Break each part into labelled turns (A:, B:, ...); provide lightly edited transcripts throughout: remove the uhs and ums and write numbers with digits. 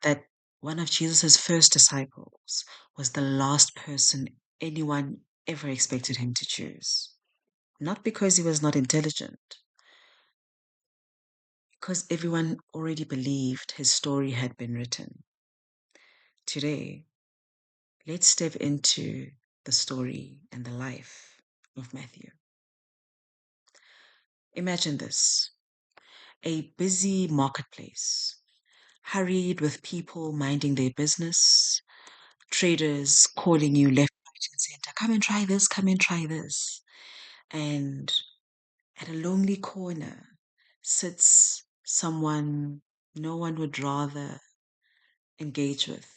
A: that one of Jesus' first disciples was the last person anyone ever expected him to choose. Not because he was not intelligent, because everyone already believed his story had been written. Today, let's step into the story and the life of Matthew. Imagine this: a busy marketplace, hurried with people minding their business, traders calling you left, right, and center. Come and try this, come and try this. And at a lonely corner sits someone no one would rather engage with.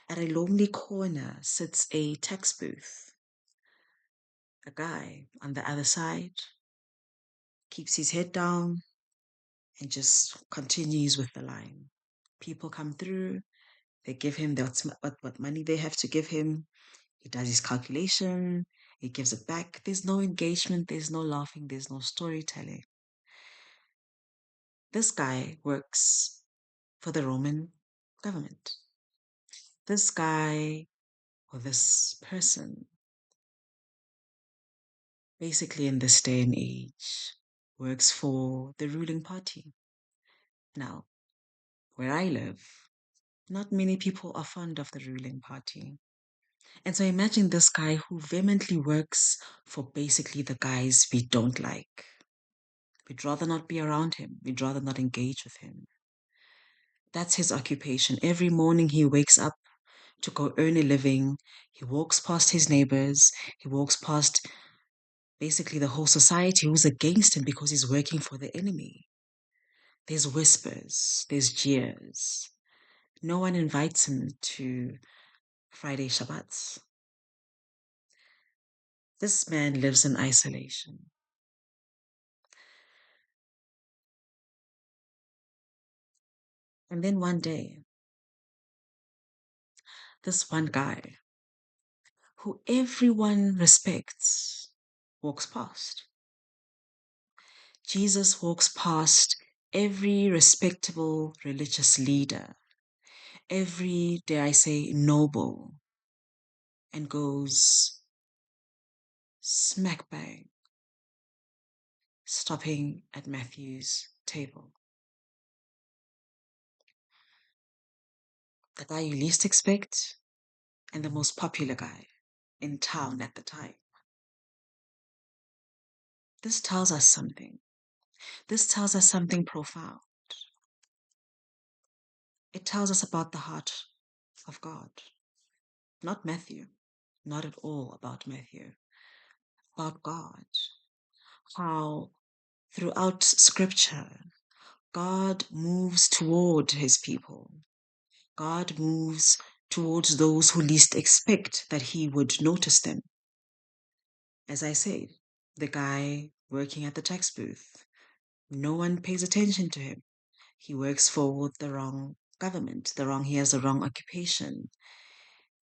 A: At a lonely corner sits a tax booth. A guy on the other side keeps his head down and just continues with the line. People come through, they give him what money they have to give him. He does his calculation, he gives it back. There's no engagement, there's no laughing, there's no storytelling. This guy works for the Roman government. This guy or this person, basically in this day and age, works for the ruling party. Now, where I live, not many people are fond of the ruling party. And so imagine this guy who vehemently works for basically the guys we don't like. We'd rather not be around him. We'd rather not engage with him. That's his occupation. Every morning he wakes up to go earn a living. He walks past his neighbors. He walks past basically the whole society who's against him because he's working for the enemy. There's whispers. There's jeers. No one invites him to Friday Shabbats. This man lives in isolation. And then one day, this one guy who everyone respects walks past. Jesus walks past every respectable religious leader, every, dare I say, noble, and goes smack bang, stopping at Matthew's table. The guy you least expect and the most popular guy in town at the time. This tells us something. This tells us something profound. It tells us about the heart of God. Not Matthew, not at all about Matthew, about God. How throughout scripture, God moves toward his people. God moves towards those who least expect that he would notice them. As I said, the guy working at the tax booth, no one pays attention to him. He works for the wrong government, he has the wrong occupation.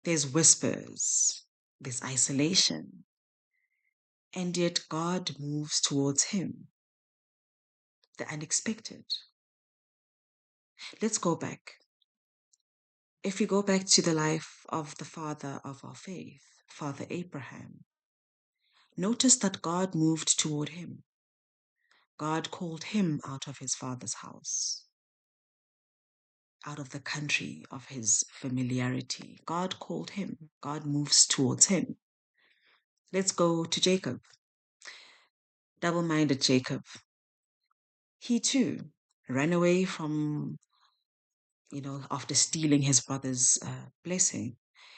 A: There's whispers, there's isolation, and yet God moves towards him, the unexpected. Let's go back. If we go back to the life of the father of our faith, Father Abraham, notice that God moved toward him. God called him out of his father's house, out of the country of his familiarity. God called him. God moves towards him. Let's go to Jacob, double-minded Jacob. He too ran away from, after stealing his brother's blessing.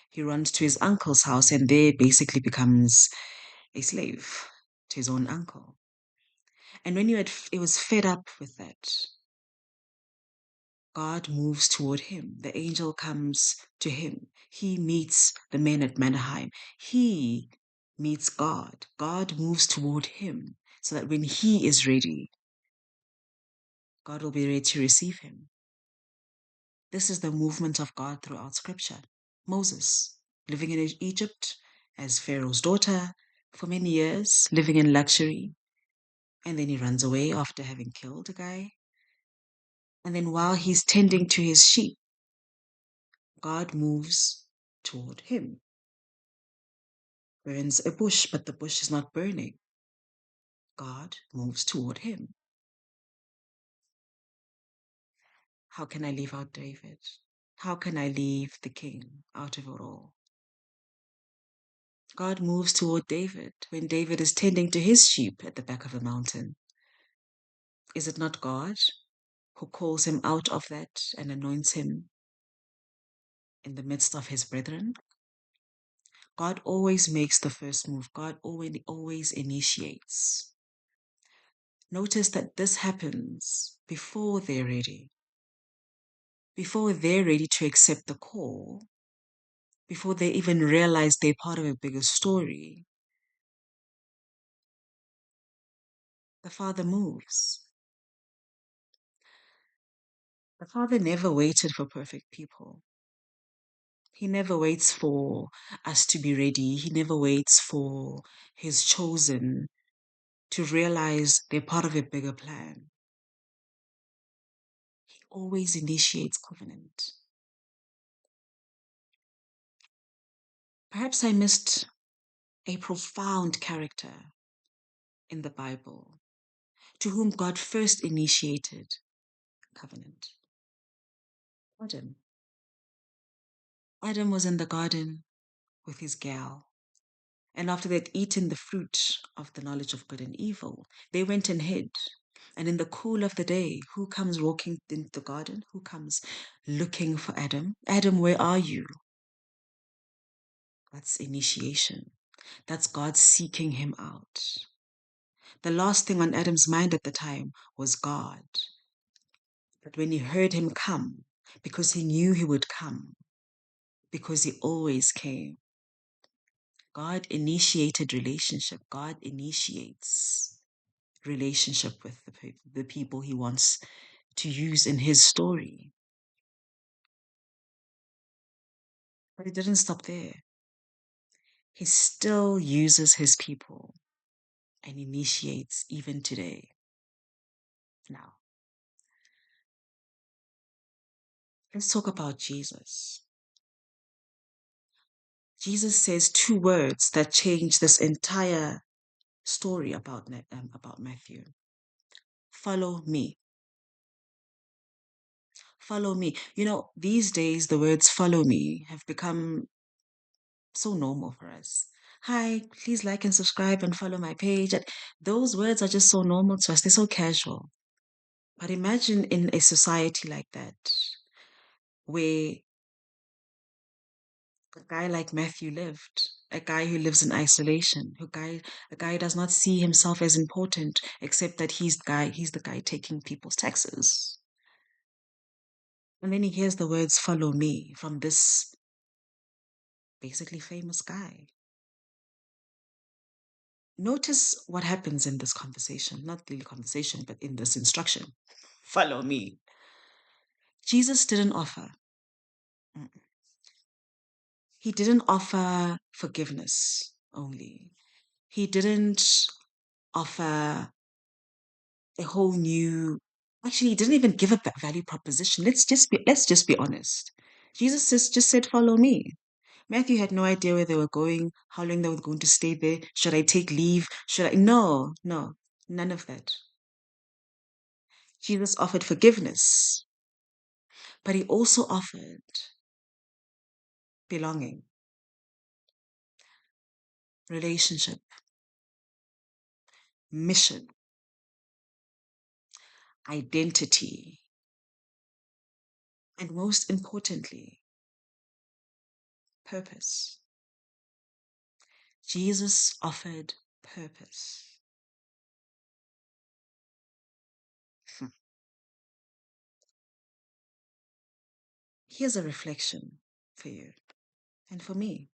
A: He runs to his uncle's house and there basically becomes a slave to his own uncle. And when he was fed up with that, God moves toward him. The angel comes to him. He meets the men at Manaheim. He meets God. God moves toward him so that when he is ready, God will be ready to receive him. This is the movement of God throughout scripture. Moses, living in Egypt as Pharaoh's daughter for many years, living in luxury. And then he runs away after having killed a guy. And then while he's tending to his sheep, God moves toward him. Burns a bush, but the bush is not burning. God moves toward him. How can I leave out David? How can I leave the king out of it all? God moves toward David when David is tending to his sheep at the back of a mountain. Is it not God who calls him out of that and anoints him in the midst of his brethren? God always makes the first move. God always initiates. Notice that this happens before they're ready. Before they're ready to accept the call, before they even realize they're part of a bigger story, the Father moves. The Father never waited for perfect people. He never waits for us to be ready. He never waits for his chosen to realize they're part of a bigger plan. He always initiates covenant. Perhaps I missed a profound character in the Bible to whom God first initiated covenant. Adam. Adam was in the garden with his gal. And after they'd eaten the fruit of the knowledge of good and evil, they went and hid. And in the cool of the day, who comes walking into the garden? Who comes looking for Adam? Adam, where are you? That's initiation. That's God seeking him out. The last thing on Adam's mind at the time was God. But when he heard him come, because he knew he would come, because he always came, God initiated relationship. God initiates relationship with the people he wants to use in his story. But it didn't stop there. He still uses his people and initiates even today. Now, let's talk about Jesus. Jesus says two words that change this entire story about Matthew. Follow me. Follow me. You know, these days the words follow me have become so normal for us. Hi, please like and subscribe and follow my page. And those words are just so normal to us. They're so casual. But imagine in a society like that, where a guy like Matthew lived, a guy who lives in isolation, a guy who does not see himself as important, except that he's the guy taking people's taxes. And then he hears the words, follow me, from this basically famous guy. Notice what happens in this conversation, not really conversation, but in this instruction. Follow me. Jesus didn't offer. Mm. He didn't offer forgiveness only. He didn't offer a whole new, actually, he didn't even give a value proposition. Let's just be honest. Jesus just said, follow me. Matthew had no idea where they were going, how long they were going to stay there. Should I take leave? No, none of that. Jesus offered forgiveness, but he also offered belonging, relationship, mission, identity, and most importantly, purpose. Jesus offered purpose. Hmm. Here's a reflection for you and for me.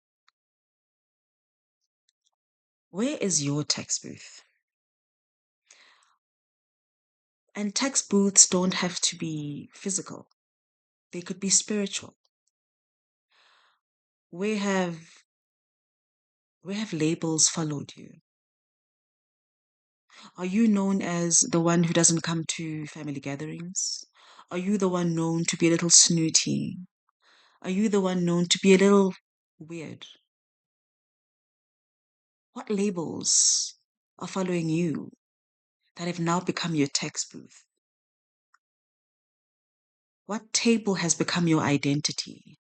A: Where is your tax booth? And tax booths don't have to be physical. They could be spiritual. Where have where have labels followed you? Are you known as the one who doesn't come to family gatherings? Are you the one known to be a little snooty? Are you the one known to be a little weird? What labels are following you that have now become your text booth? What table has become your identity?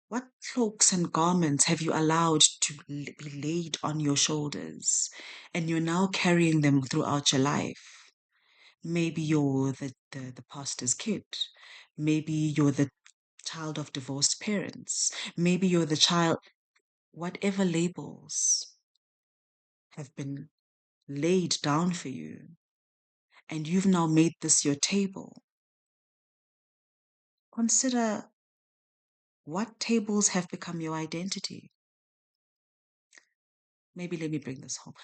A: What cloaks and garments have you allowed to be laid on your shoulders and you're now carrying them throughout your life? Maybe you're the pastor's kid. Maybe you're the child of divorced parents. Maybe you're the child, whatever labels have been laid down for you, and you've now made this your table. Consider what tables have become your identity. Maybe let me bring this home.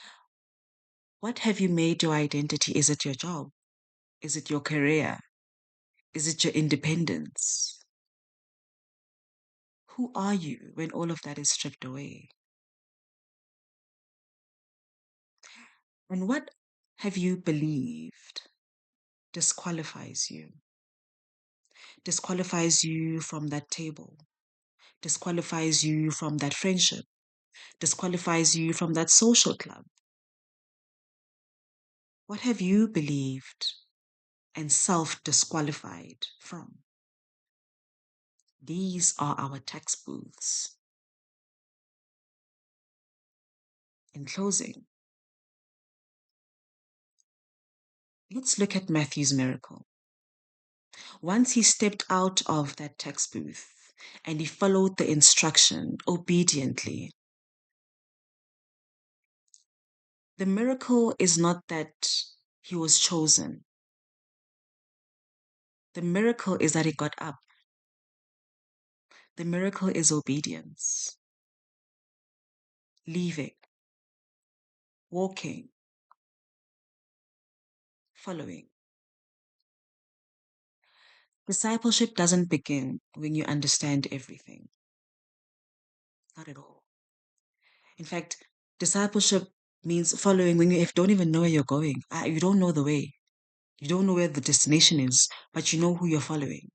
A: What have you made your identity? Is it your job? Is it your career? Is it your independence? Who are you when all of that is stripped away? And what have you believed disqualifies you? Disqualifies you from that table, disqualifies you from that friendship, disqualifies you from that social club. What have you believed and self disqualified from? These are our text booths. In closing, let's look at Matthew's miracle. Once he stepped out of that text booth and he followed the instruction obediently, the miracle is not that he was chosen. The miracle is that he got up. The miracle is obedience, leaving, walking, following. Discipleship doesn't begin when you understand everything. Not at all. In fact, discipleship means following when you don't even know where you're going. You don't know the way. You don't know where the destination is, but you know who you're following.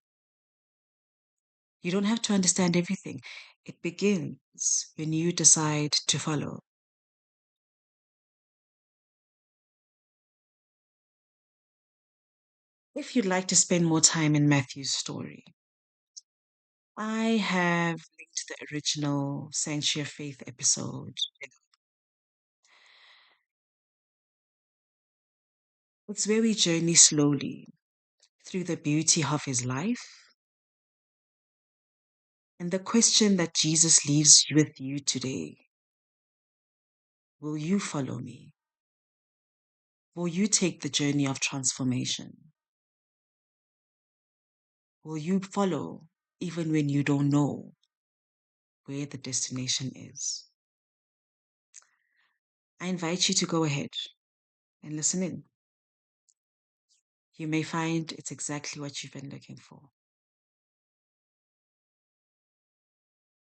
A: You don't have to understand everything. It begins when you decide to follow. If you'd like to spend more time in Matthew's story, I have linked the original Sanctuary of Faith episode. It's where we journey slowly through the beauty of his life and the question that Jesus leaves with you today. Will you follow me? Will you take the journey of transformation? Will you follow even when you don't know where the destination is? I invite you to go ahead and listen in. You may find it's exactly what you've been looking for.